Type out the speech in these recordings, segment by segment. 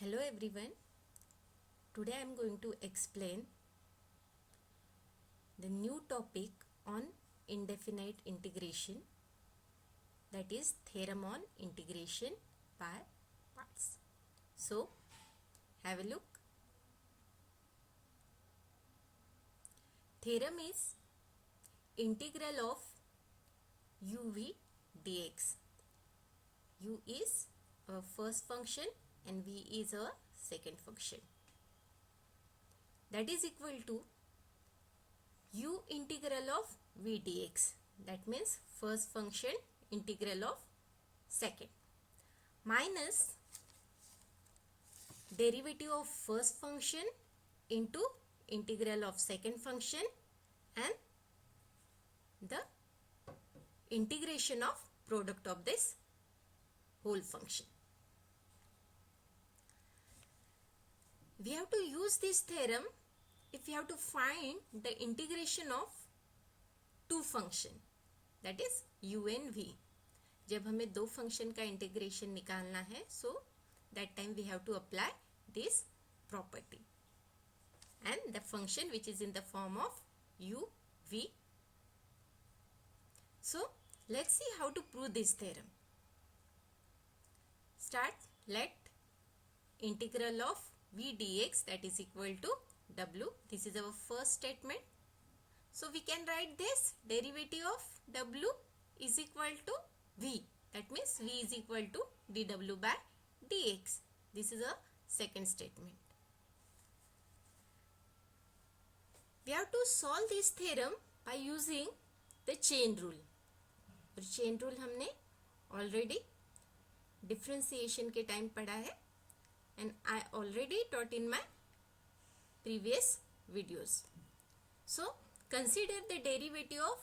Hello everyone. Today I am going to explain the new topic on indefinite integration, that is theorem on integration by parts. So have a look. Theorem is integral of uv dx. U is a first function and v is a second function. That is equal to u integral of v dx. That means first function integral of second minus derivative of first function into integral of second function and the integration of product of this whole function. We have to use this theorem if we have to find the integration of two function, that is u and v. जब हमें दो function का integration निकालना है, so that time we have to apply this property and the function which is in the form of u v. So let's see how to prove this theorem. Start. Let integral of v dx, that is equal to w. This is our first statement. So we can write this derivative of w is equal to v. That means v is equal to dw by dx. This is a second statement. We have to solve this theorem by using the chain rule. और chain rule हमने already differentiation के time पढ़ा है and I already taught in my previous videos. So consider the derivative of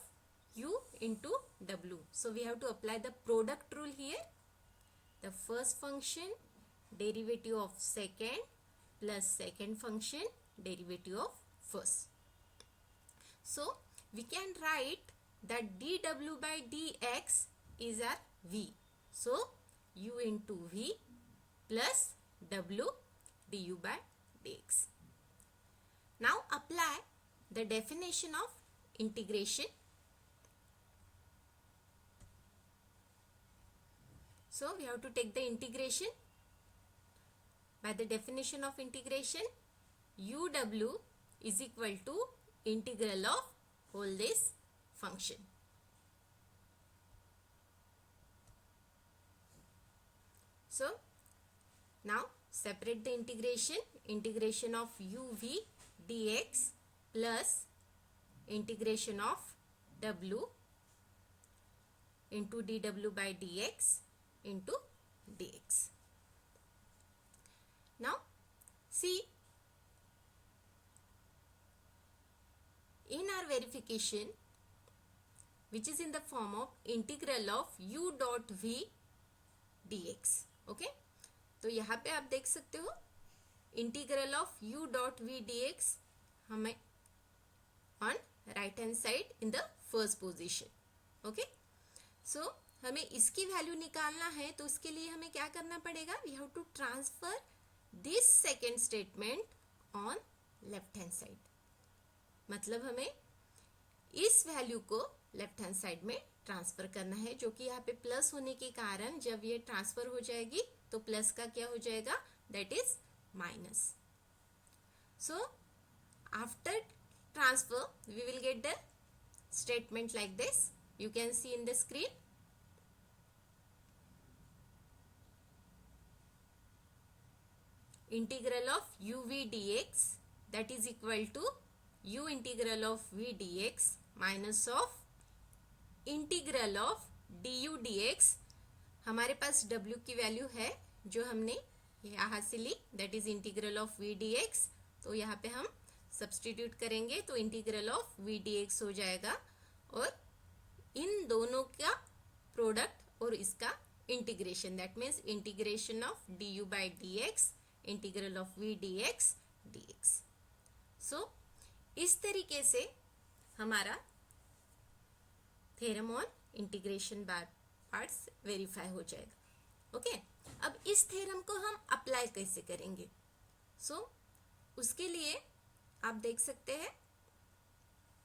u into w. So we have to apply the product rule here. The first function derivative of second plus second function derivative of first. So we can write that dw by dx is our v. So u into v plus w du by dx. Now apply the definition of integration. So we have to take the integration. By the definition of integration, uw is equal to integral of whole this function. So now separate the integration of uv dx plus integration of w into dw by dx into dx. Now see, in our verification which is in the form of integral of u dot v dx. Okay, तो यहाँ पे आप देख सकते हो integral of u dot v dx हमें on right hand side in the first position. Okay, so हमें इसकी वैल्यू निकालना है, तो उसके लिए हमें क्या करना पड़ेगा? We have to transfer this second statement on left hand side. मतलब हमें इस वैल्यू को लेफ्ट हैंड साइड में ट्रांसफर करना है, जो कि यहाँ पे प्लस होने के कारण जब ये ट्रांसफर हो जाएगी तो प्लस का क्या हो जाएगा? That is minus. So after transfer we will get the statement like this. You can see in the screen. Integral of u v dx that is equal to u integral of v dx minus of integral of du dx. हमारे पास w की value है जो हमने यहाँ से ली, that is integral of v dx. तो यहाँ पे हम सब्सटीट्यूट करेंगे तो इंटीग्रल ऑफ v dx हो जाएगा और इन दोनों का प्रोडक्ट और इसका integration, that means integration of du by dx integral of v dx dx. सो इस तरीके से हमारा theorem on integration by parts verify हो जाएगा. ओके। अब इस थ्योरम को हम अप्लाई कैसे करेंगे? उसके लिए आप देख सकते हैं